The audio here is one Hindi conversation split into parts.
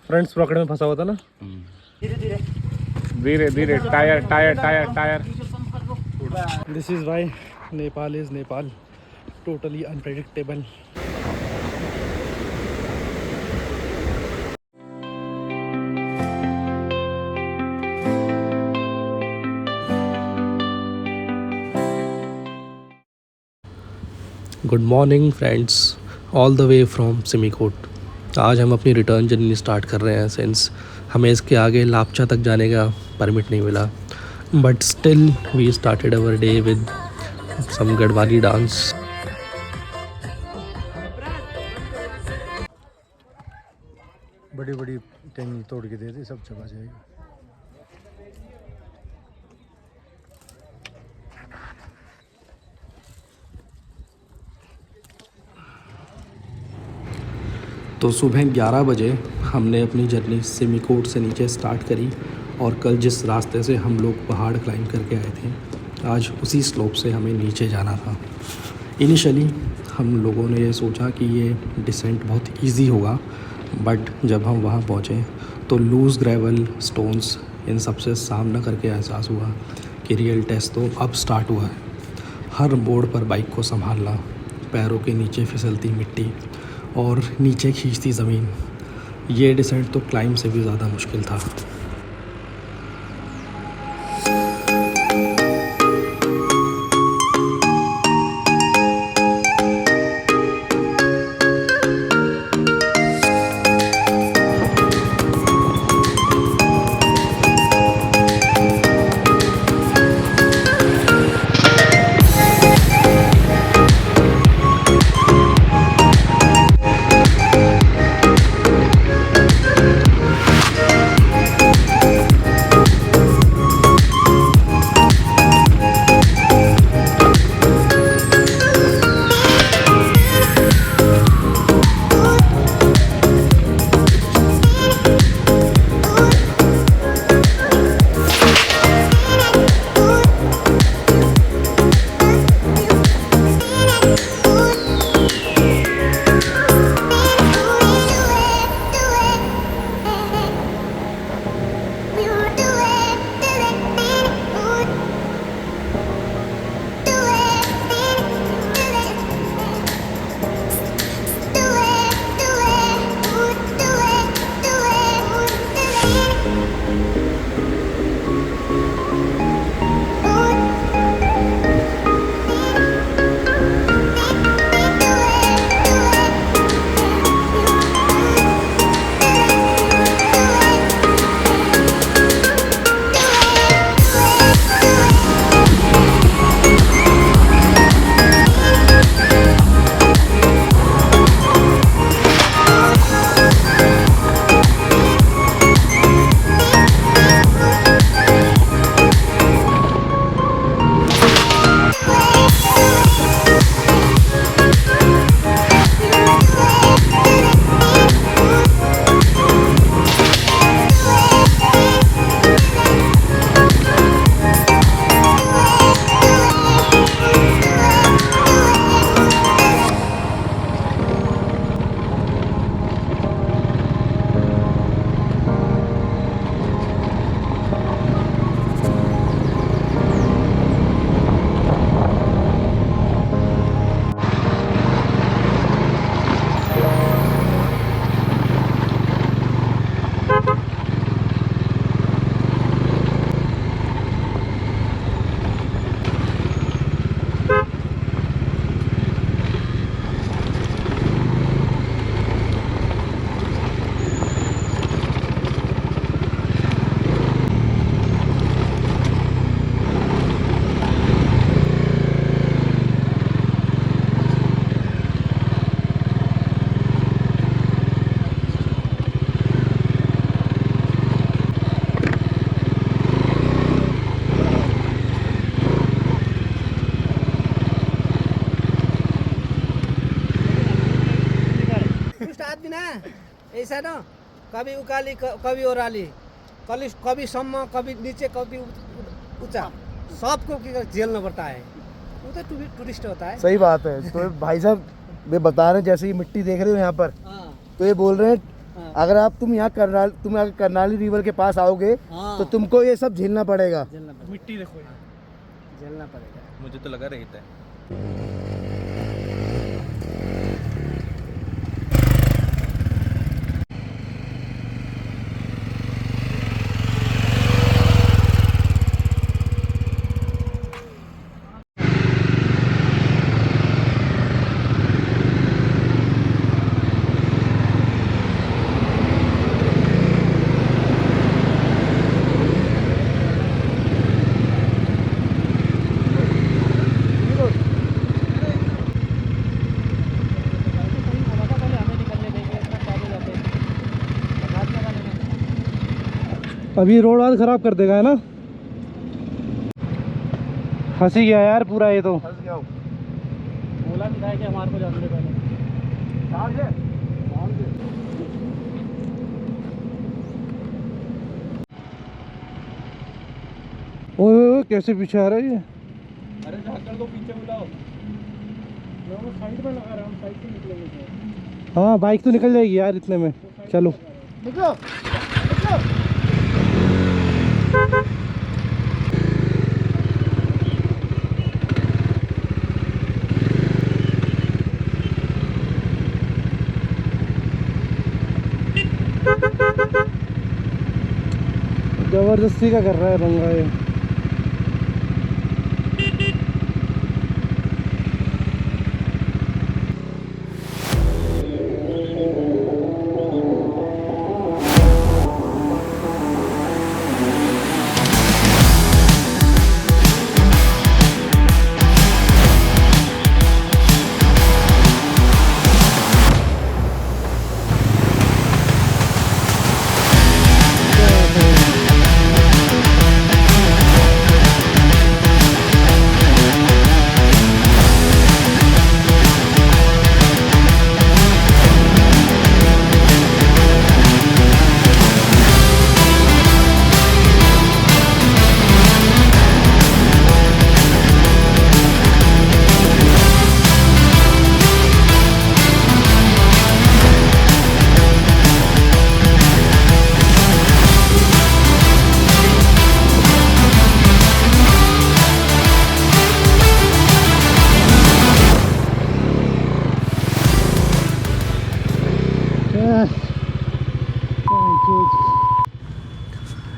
फ्रेंड्स पकड़ में फंसा हुआ था ना। धीरे धीरे tyre tyre tyre tyre. This is why Nepal is Nepal, totally unpredictable. Good morning friends, all the way from Simikot. आज हम अपनी रिटर्न जर्नी स्टार्ट कर रहे हैं सिंस हमें इसके आगे लापचा तक जाने का परमिट नहीं मिला, but still we started our day with some Garhwali dance. बड़ी बड़ी टेंगी तोड़ के दे दे, सब चला जाएगा। तो सुबह 11 बजे हमने अपनी जर्नी सिमिकोट से नीचे स्टार्ट करी और कल जिस रास्ते से हम लोग पहाड़ क्लाइंब करके आए थे, आज उसी स्लोप से हमें नीचे जाना था। इनिशियली हम लोगों ने ये सोचा कि ये डिसेंट बहुत इजी होगा, बट जब हम वहाँ पहुँचे तो लूज़ ग्रेवल, स्टोन्स, इन सब से सामना करके एहसास हुआ कि रियल टेस्ट तो अब स्टार्ट हुआ है। हर मोड़ पर बाइक को संभालना, पैरों के नीचे फिसलती मिट्टी और नीचे खींचती ज़मीन, ये डिसेंट तो क्लाइंब से भी ज़्यादा मुश्किल था। ऐसा ना, कभी उकाली कभी ओराली, कभी सम्मा, कभी नीचे, कभी ऊंचा, सबको झेलना पड़ता है। वो तो टूरिस्ट होता है। सही बात है। तो भाई साहब वे बता रहे हैं, जैसे ये मिट्टी देख रहे हो यहाँ पर, हाँ तो ये बोल रहे हैं हाँ अगर आप तुम यहाँ करनाली रिवर के पास आओगे हाँ तो तुमको ये सब झेलना पड़ेगा। झेलना पड़ेगा, मिट्टी देखो यार, झेलना पड़ेगा। मुझे तो लगा रेत है। अभी रोड आज खराब कर देगा, है ना? फंसी गया यार पूरा ये तो। फंस गया हूँ। बोला भी था कि हमारे को जाने दे पहले। ओए कैसे पीछे आ रहा है ये? अरे झाकड़ को पीछे बुलाओ। मैं वो साइड में लगा रहा हूँ, साइड से निकलेंगे। हाँ बाइक तो निकल जाएगी यार इतने में। चलो निकलो निकलो। जबरदस्ती का कर रहा है रंगा ये।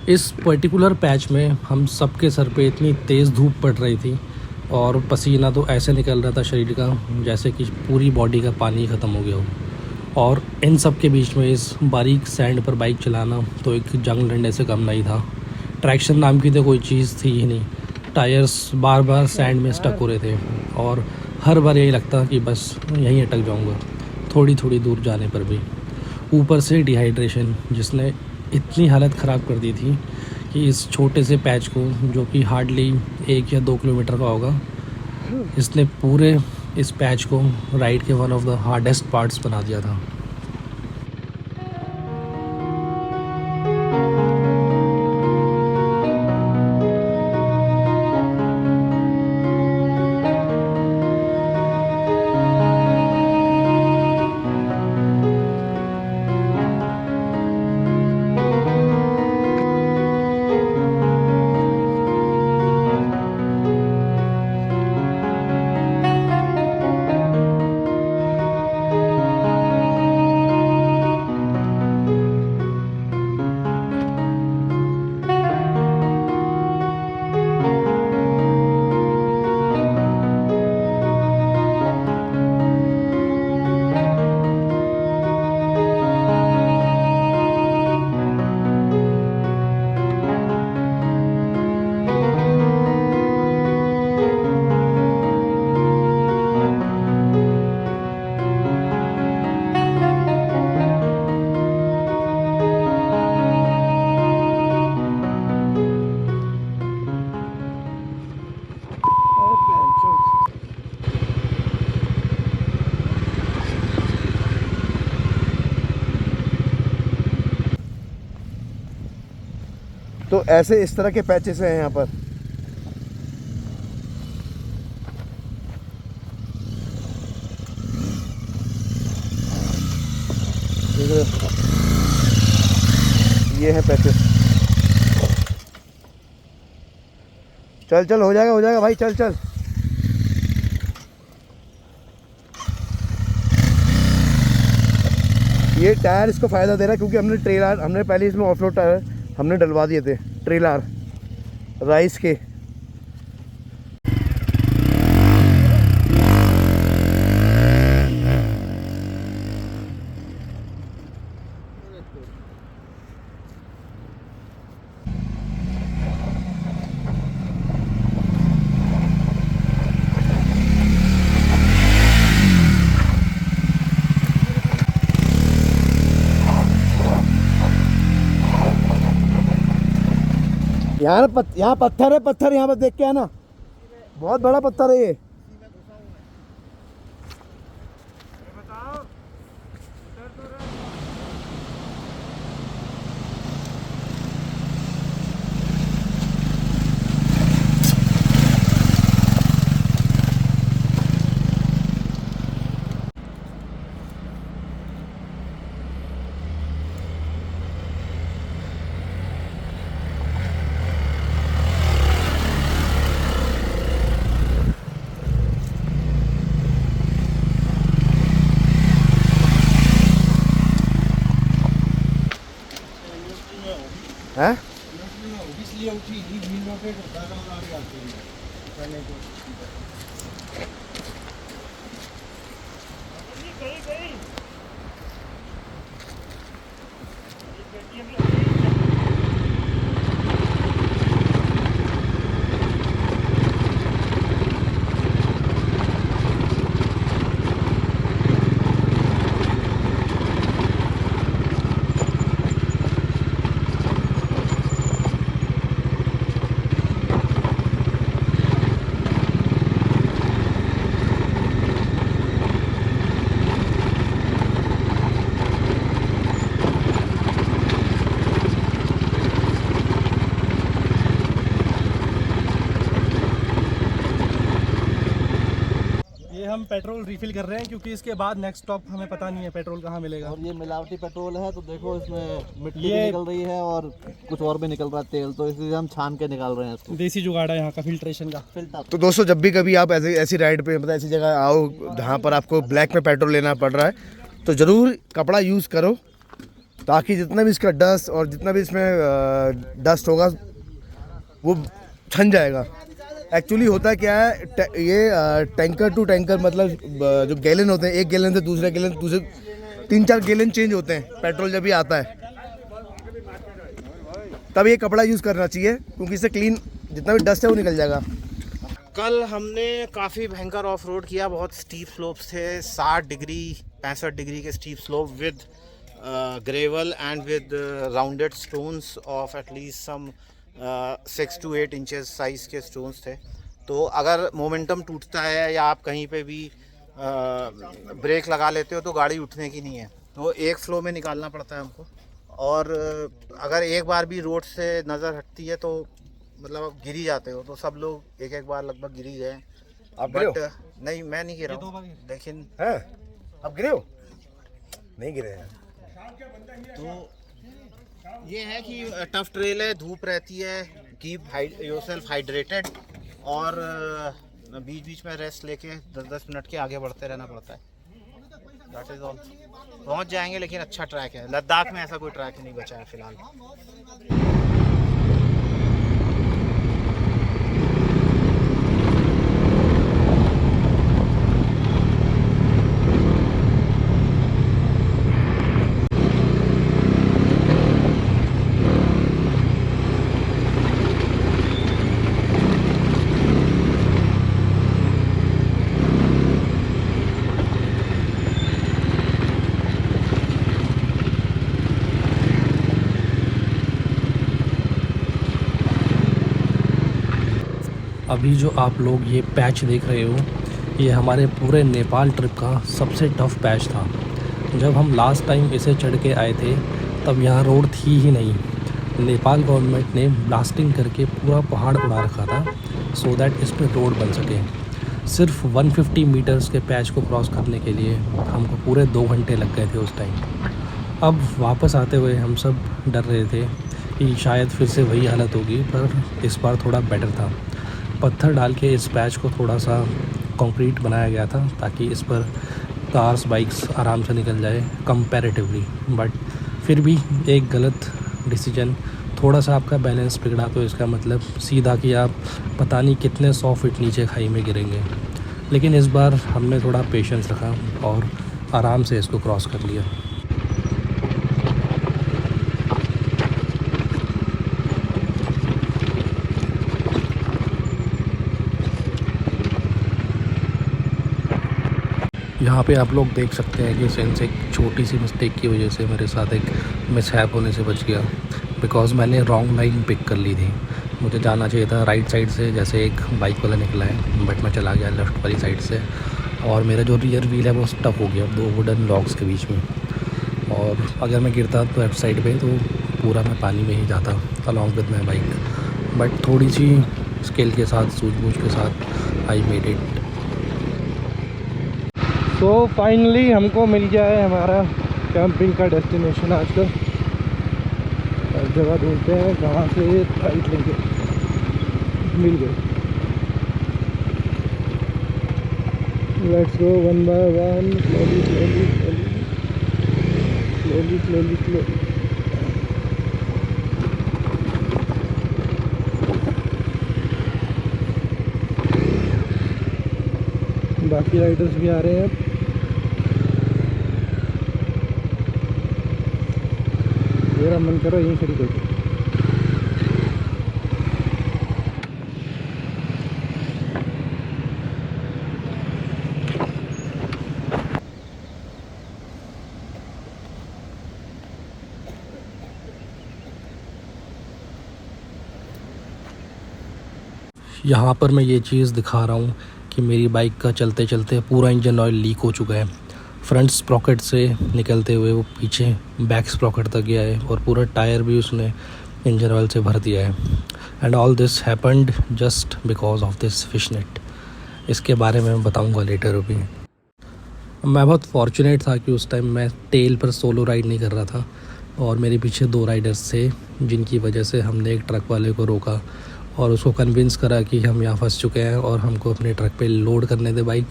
इस पर्टिकुलर पैच में हम सबके सर पे इतनी तेज़ धूप पड़ रही थी और पसीना तो ऐसे निकल रहा था शरीर का जैसे कि पूरी बॉडी का पानी ख़त्म हो गया हो। और इन सब के बीच में इस बारीक सैंड पर बाइक चलाना तो एक जंग लड़ने से कम नहीं था। ट्रैक्शन नाम की तो कोई चीज़ थी ही नहीं। टायर्स बार बार सैंड में स्टक हो रहे थे और हर बार यही लगता कि बस यहीं अटक जाऊंगा थोड़ी थोड़ी दूर जाने पर भी। ऊपर से डिहाइड्रेशन जिसने इतनी हालत ख़राब कर दी थी कि इस छोटे से पैच को, जो कि हार्डली 1 या 2 किलोमीटर का होगा, इसने पूरे इस पैच को राइड के one of the hardest parts बना दिया था। तो ऐसे इस तरह के पैचेस हैं यहाँ पर। देख रहे हो, ये है पैसे। चल चल, हो जाएगा भाई, चल चल। ये टायर इसको फ़ायदा दे रहा है क्योंकि हमने पहले इसमें ऑफ-रोड टायर हमने डलवा दिए थे, ट्रेलर राइस के। यहाँ पत्थर है, पत्थर यहाँ पर देख के आना, बहुत बड़ा पत्थर है ये। हैं? हम पेट्रोल रिफिल कर रहे हैं क्योंकि इसके बाद नेक्स्ट स्टॉप हमें पता नहीं है पेट्रोल कहाँ मिलेगा। और ये मिलावटी पेट्रोल है, तो देखो इसमें मिट्टी भी निकल रही है और कुछ और भी निकल रहा है तेल, तो इसलिए हम छान के निकाल रहे हैं इसको। देसी जुगाड़ है यहाँ का फिल्ट्रेशन का। फिल्टर। तो दोस्तों, जब भी कभी आप ऐसी राइड पे मतलब ऐसी जगह आओ जहाँ पर आपको ब्लैक में पेट्रोल लेना पड़ रहा है, तो ज़रूर कपड़ा यूज़ करो, ताकि जितना भी इसका डस्ट और जितना भी इसमें डस्ट होगा वो छन जाएगा। एक्चुअली होता क्या है, ये टैंकर टू टैंकर मतलब जो गैलन होते हैं, एक गैलन से दूसरे 3-4 गैलन चेंज होते हैं पेट्रोल जब भी आता है, तब ये कपड़ा यूज़ करना चाहिए क्योंकि इससे क्लीन जितना भी डस्ट है वो निकल जाएगा। कल हमने काफ़ी भयंकर ऑफ रोड किया, बहुत स्टीप स्लोप्स थे, 60 डिग्री 65 डिग्री के steep slope with gravel and with rounded stones of at least some 6 to 8 inches size के स्टोन्स थे। तो अगर मोमेंटम टूटता है या आप कहीं पे भी ब्रेक लगा लेते हो तो गाड़ी उठने की नहीं है, तो एक फ्लो में निकालना पड़ता है हमको। और अगर एक बार भी रोड से नज़र हटती है तो मतलब आप गिर ही जाते हो, तो सब लोग एक बार लगभग गिर ही गए। बट नहीं, मैं नहीं गिरा हूँ, लेकिन अब गिरे हो? नहीं गिरे हैं। तो ये है कि टफ ट्रेल है, धूप रहती है, कीप योरसेल्फ हाइड्रेटेड और बीच बीच में रेस्ट लेके 10-10 मिनट के आगे बढ़ते रहना पड़ता है। That is all. पहुंच जाएंगे, लेकिन अच्छा ट्रैक है। लद्दाख में ऐसा कोई ट्रैक नहीं बचा है फिलहाल। अभी जो आप लोग ये पैच देख रहे हो, ये हमारे पूरे नेपाल ट्रिप का सबसे टफ़ पैच था। जब हम लास्ट टाइम इसे चढ़ के आए थे तब यहाँ रोड थी ही नहीं। नेपाल गवर्नमेंट ने ब्लास्टिंग करके पूरा पहाड़ उड़ा रखा था सो दैट इस पर रोड बन सके। सिर्फ 150 मीटर्स के पैच को क्रॉस करने के लिए हमको पूरे 2 घंटे लग गए थे उस टाइम। अब वापस आते हुए हम सब डर रहे थे कि शायद फिर से वही हालत होगी, पर इस बार थोड़ा बेटर था। पत्थर डाल के इस पैच को थोड़ा सा कंक्रीट बनाया गया था ताकि इस पर कार्स बाइक्स आराम से निकल जाए कंपैरेटिवली। बट फिर भी एक गलत डिसीजन, थोड़ा सा आपका बैलेंस बिगड़ा तो इसका मतलब सीधा कि आप पता नहीं कितने 100 फीट नीचे खाई में गिरेंगे। लेकिन इस बार हमने थोड़ा पेशेंस रखा और आराम से इसको क्रॉस कर लिया। यहाँ पे आप लोग देख सकते हैं कि सेंस एक छोटी सी मिस्टेक की वजह से मेरे साथ एक मिसहैप होने से बच गया, बिकॉज़ मैंने रॉन्ग लाइन पिक कर ली थी। मुझे जाना चाहिए था राइट साइड से, जैसे एक बाइक वाला निकला है, बट मैं चला गया लेफ़्ट वाली साइड से और मेरा जो रियर व्हील है वो स्टक हो गया 2 वुडन लॉग्स के बीच में। और अगर मैं गिरता तो लेफ्ट साइड पे तो पूरा मैं पानी में ही जाता along with my bike. But थोड़ी सी स्किल के साथ, सूझबूझ के साथ आई मेड इट। तो फाइनली हमको मिल गया है हमारा कैंपिंग का डेस्टिनेशन। आजकल जगह ढूंढते हैं कहाँ से राइट लेंगे। मिल गए। Let's go one by one, slowly slowly slowly slowly slowly. बाकी राइडर्स भी आ रहे हैं। मेरा मन कर रहा है यहीं खड़ी करके। यहाँ पर मैं ये चीज़ दिखा रहा हूँ कि मेरी बाइक का चलते चलते पूरा इंजन ऑयल लीक हो चुका है। फ्रंट स्प्रॉकेट से निकलते हुए वो पीछे बैक स्प्रॉकेट तक गया है और पूरा टायर भी उसने इंजन ऑयल से भर दिया है। And all this happened just because of this fish net. इसके बारे में मैं बताऊँगा लेटर अभी। मैं बहुत फॉर्चुनेट था कि उस टाइम मैं टेल पर सोलो राइड नहीं कर रहा था और मेरे पीछे 2 राइडर्स थे, जिनकी वजह से हमने एक ट्रक वाले को रोका और उसको कन्विंस करा कि हम यहाँ फंस चुके हैं और हमको अपने ट्रक पे लोड करने दे बाइक।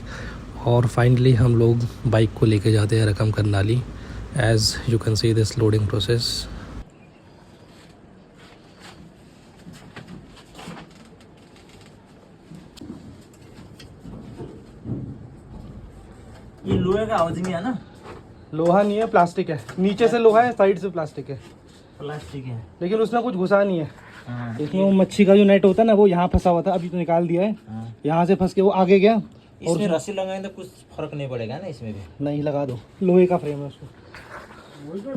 और फाइनली हम लोग बाइक को लेके जाते हैं Rakam Karnali. As you can see this loading process. ये लोहे का हाउसिंग है ना? लोहा नहीं है, प्लास्टिक है। नीचे से लोहा है, साइड से प्लास्टिक है। प्लास्टिक है, लेकिन उसमें कुछ घुसा नहीं है। हाँ। इसमें वो मच्छी का जो नेट होता है ना, वो यहाँ फंसा हुआ था, अभी तो निकाल दिया है। हाँ। यहाँ से फंस के वो आगे गया। और इसमें रस्सी लगाएं तो कुछ फर्क नहीं पड़ेगा ना इसमें भी? नहीं, लगा दो, लोहे का फ्रेम है उसको।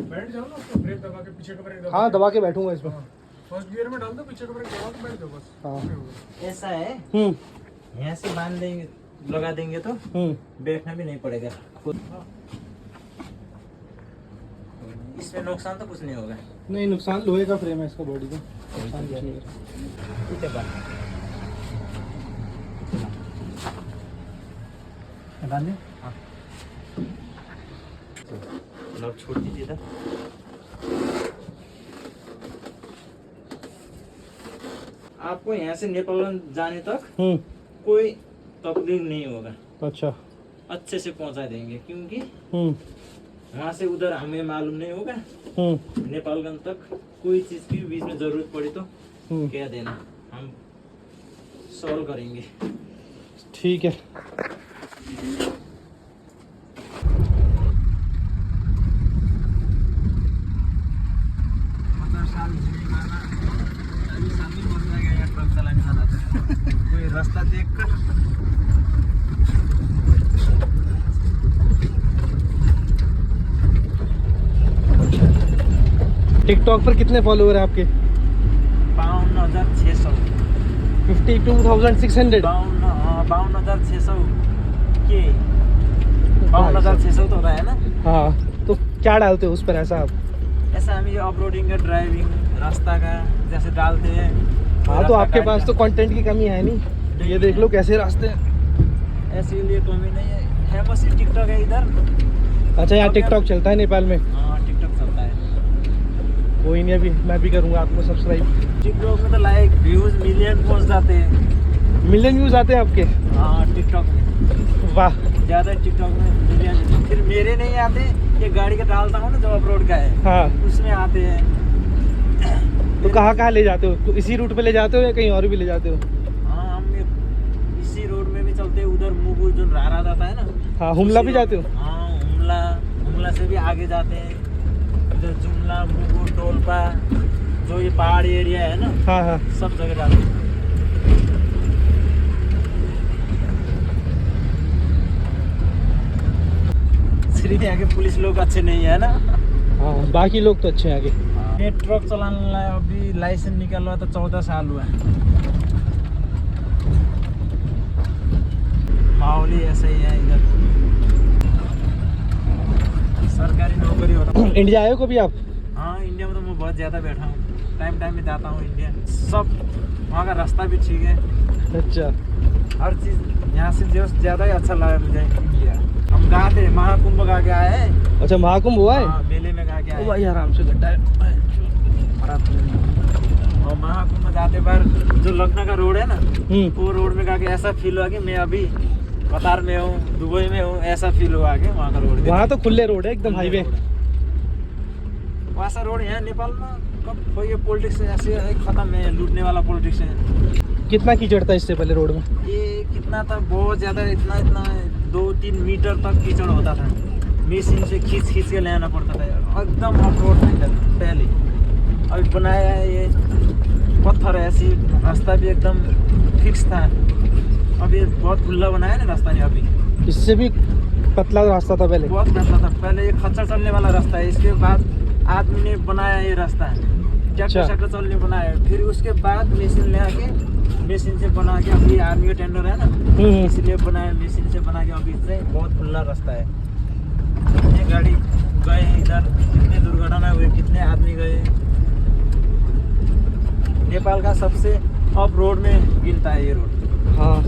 बैठ जाओ ना, उसको ब्रेक दबा के पीछे का ब्रेक दबा। हाँ, दबा के बैठूंगा इसमें। फर्स्ट गियर में डाल दो, पीछे का ब्रेक दबा के बैठ जाओ बस। हाँ। ऐसा है, हम्म। यहाँ से बांध देंगे, लगा देंगे तो बैठना भी नहीं पड़ेगा। इसमें नुकसान तो कुछ नहीं होगा। नहीं, नुकसान लोहे का फ्रेम है इसका, बॉडी का। ठीक है, बांध दे। हाँ, लॉक छोड़ दीजिए था। आपको यहाँ से नेपाल जाने तक कोई तकलीफ नहीं होगा। अच्छा। अच्छे से पहुँचा देंगे, क्योंकि वहाँ से उधर हमें मालूम नहीं होगा। नेपालगंज तक कोई चीज़ की बीच में ज़रूरत पड़ी तो कह देना, हम सॉल्व करेंगे। ठीक है। ट्रक चलाने का कोई रास्ता देख कर। टिकटॉक पर कितने फॉलोअर हैं आपके? 52,600। 52,600। 52,600 के 52,600 तो होता है ना? हाँ, तो क्या डालते हो उस पर ऐसा आप? ऐसा हम ये अपलोडिंग का, ड्राइविंग, रास्ता का जैसे डालते हैं। हाँ, तो आपके पास तो कंटेंट की कमी है नहीं। ये देख लो कैसे रास्ते हैं। ऐसे लिए कमी नहीं है, बस टिकटॉक है इधर। अच्छा, यहाँ टिकटॉक चलता है नेपाल में? हाँ, टिकटॉक चलता कोई नहीं, अभी मैं भी करूँगा आपको सब्सक्राइब। टिकटॉक में तो लाइक व्यूज मिलियन पहुंच जाते हैं। मिलियन व्यूज़ आते हैं आपके? हाँ टिकटॉक में वाह। ज़्यादा टिकटॉक में मिलियन। फिर मेरे नहीं आते, ये गाड़ी का डालता हूँ ना जो अपलोड का है, हाँ, उसमें आते हैं। तो कहाँ ले जाते हो? तो इसी रूट पे ले जाते हो या कहीं और भी ले जाते हो? हाँ हम इसी रोड में भी चलते हैं, उधर मुगुर जो रारा जाता है ना। हाँ, हुमला भी जाते हो? हाँ हुमला से भी आगे जाते हैं, इधर जुमला मुगुर टोलपा जो ये पहाड़ी एरिया है ना, हाँ हाँ। सब जगह जाते हैं। सिर्फ यहाँ के पुलिस लोग अच्छे नहीं है ना। हाँ, बाकी लोग तो अच्छे हैं आगे। ये ट्रक चलाने ला अभी लाइसेंस निकाला तो 14 साल हुआ है। माहौल ही ऐसा ही है इधर, सरकारी नौकरी होता है। इंडिया आए हो कभी आप? हाँ इंडिया में तो मैं बहुत ज़्यादा बैठा हूँ, टाइम में जाता हूँ इंडिया। सब वहाँ का रास्ता भी ठीक है, अच्छा। हर चीज़ यहाँ से जो ज़्यादा ही अच्छा लगा मुझे इंडिया। हम गए थे महाकुंभ गा के आए हैं। अच्छा, महाकुंभ हुआ है? हाँ, मेले में गा के आए। ओ भाई आराम से गड्ढा है। और महाकुंभ जाते बार जो लखनऊ का रोड है ना, हम्म। वो रोड में गा के ऐसा फील हुआ कि मैं अभी कतार में हूँ, दुबई में हूँ, ऐसा फील हुआ कि वहाँ का रोड। वहाँ तो खुले रोड है एकदम, हाईवे। वैसा रोड यहाँ नेपाल में कब कोई पॉलिटिक्स ऐसे खत्म है, लूटने वाला पॉलिटिक्स है। कितना कीचड़ था इससे पहले रोड में? ये कितना था, बहुत ज़्यादा, इतना 2-3 मीटर तक कीचड़ होता था। मशीन से खींच के ले आना पड़ता था, एकदम ऑफ रोड था इधर पहले। अभी बनाया है ये पत्थर ऐसी, रास्ता भी एकदम फिक्स था। अभी बहुत खुला बनाया ना रास्ता ने, अभी इससे भी पतला रास्ता था पहले? बहुत पतला था पहले, ये खच्चर चलने वाला रास्ता है। इसके बाद आदमी ने बनाया ये रास्ता, ट्रैक्टर चलने बनाया। फिर उसके बाद मशीन ले आके, मशीन से बना के, अभी आर्मी का टेंडर है ना, इसलिए बनाया, मशीन से बना के। अभी से बहुत खुला रास्ता है। कितने गाड़ी गए इधर, कितने दुर्घटना हुए, कितने आदमी गए। नेपाल का सबसे ऑफ रोड में गिनता है ये रोड। हाँ।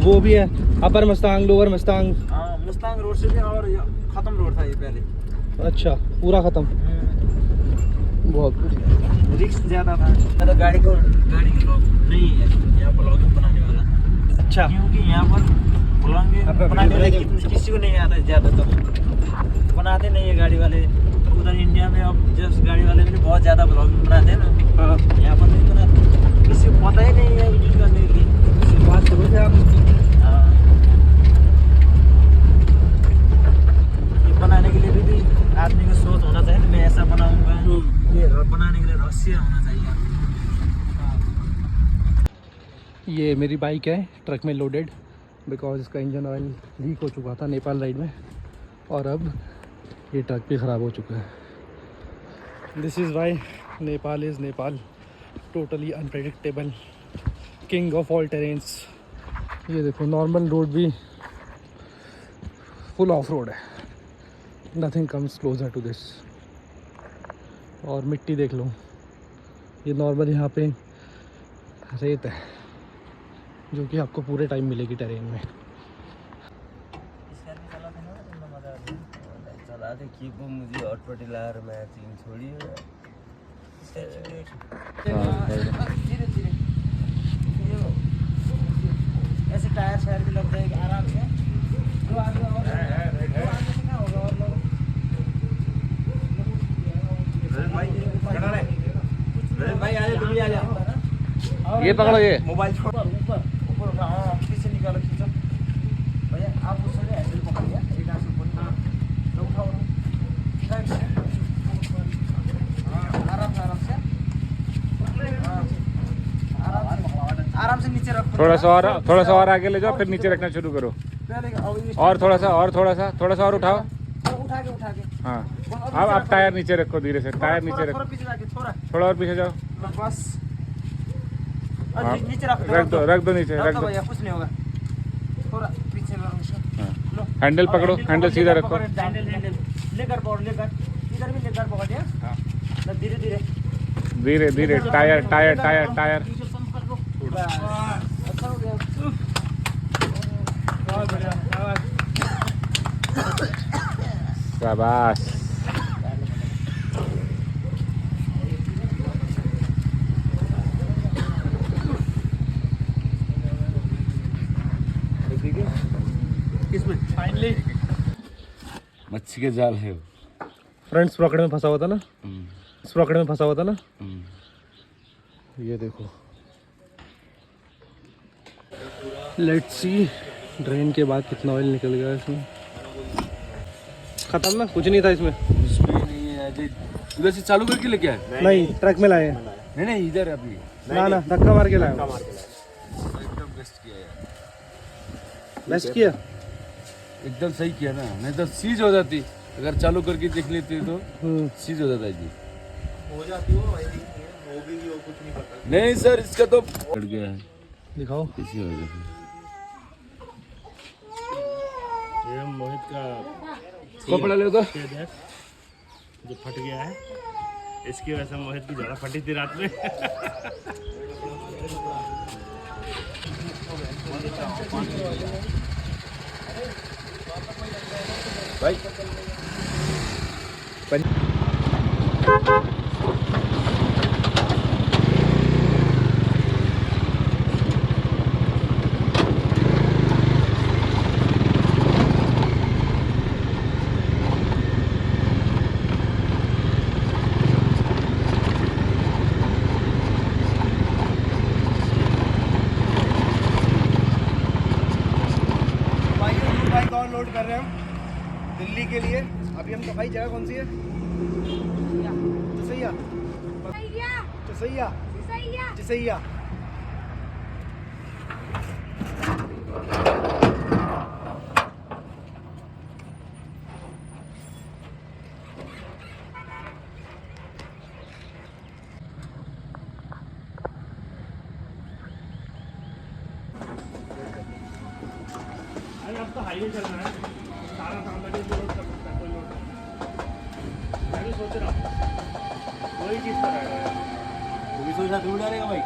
वो भी है, अपर मस्तांग, लोअर मस्तांग। हाँ, मुस्तांग रोड से भी और खत्म रोड था ये पहले। अच्छा, पूरा खत्म। बहुत बढ़िया। रिस्क ज़्यादा था, तो गाड़ी के लोग नहीं है यहाँ ब्लॉगिंग बनाने वाला। अच्छा, क्योंकि यहाँ पर ब्लॉगिंग बनाने वाले किसी को नहीं आता है, ज़्यादातर बनाते नहीं है गाड़ी वाले। उधर इंडिया में अब जस्ट गाड़ी वाले भी बहुत ज़्यादा ब्लॉगिंग बनाते हैं ना। हाँ। यहाँ पर नहीं बनाते, किसी को पता ही नहीं है एडिट करने की। बात करो थे आप। हाँ, ये बनाने के लिए भी आदमी को सोच होना चाहिए, मैं ऐसा बनाऊंगा। ये बनाने के लिए रहस्य होना चाहिए। ये मेरी बाइक है, ट्रक में लोडेड, बिकॉज इसका इंजन ऑयल लीक हो चुका था नेपाल राइड में, और अब ये ट्रक भी ख़राब हो चुका है। This is why Nepal is Nepal, totally unpredictable, king of all terrains. ये देखो, नॉर्मल रोड भी फुल ऑफ रोड है, nothing comes closer to this. और मिट्टी देख लो, ये नॉर्मल यहाँ पे रेत है, जो कि आपको पूरे टाइम मिलेगी टेरेन में। चला देखिए वो मुझे ऑटोपटी लार मैं तीन छोड़ी है। धीरे धीरे ऐसे टायर शायर भी लग जाएगा आराम से। दो आदमी और से क्या होगा, और लोग भाई आ जाओ, तुम भी आ जाओ। ये पकड़ो, ये मोबाइल छोड़, ऊपर उठा। हाँ, पीछे निकालो, खींचो भैया। आप उस साइड हैंडल पकड़िए, एक हाथ से ऊपर। हाँ, तो उठाओ साइड से। हाँ, आराम से आराम से नीचे रखो। थोड़ा सा और आगे ले जाओ, फिर नीचे रखना शुरू करो। और थोड़ा सा और उठाओ। उठा के हाँ, अब टायर नीचे रखो, धीरे से टायर नीचे रखो। थोड़ा और पीछे जाओ, बस। हाँ, नीचे रख दो नीचे, रख दो। भैया, कुछ नहीं होगा, थोड़ा पीछे हाँ, हैंडल पकड़ो, हैंडल सीधा रखो। हैंडल लेकर पकड़, लेकर इधर भी लेकर पकड़िए। हाँ, धीरे धीरे टायर अच्छा हो गया। शाबाश। मच्छी के जाल है वो। फ्रेंड्स पकड़े में फंसा हुआ था ना, इस पकड़े में फंसा हुआ था ना। ये देखो, लेट्स सी ड्रेन के बाद कितना ऑयल निकल गया इसमें। खत्म ना, कुछ नहीं था इसमें। नहीं है, उधर से चालू करके लेके आए। नहीं, ट्रक में लाए। नहीं इधर अभी ना ना, धक्का मार के लाए। एकदम बेस्ट किया यार, बेस्ट किया। एकदम सही किया ना, नहीं तो सीज हो जाती। अगर चालू करके देख लेते तो सीज हो जाता है जी। हो जाती हो होगी वो कुछ नहीं पता। नहीं सर, इसका तो फट गया है। दिखाओ। इसी वजह से ये मोहित का कपड़ा ले दो। जो फट गया है, इसकी वजह से मोहित की ज़्यादा फटी थी रात में। भाई बाइक और लोड कर रहे हैं हम दिल्ली के लिए। अभी हम तो भाई जगह कौन सी है? जसैया। जसैया। जसैया। अब तो हाईवे चल रहा है, सारा सामान लोड कर सकता है, कोई लोड नहीं। मैं भी सोच रहा हूँ वही चीज़ कर रहा है। तू भी सोचा तू डालेगा भाई।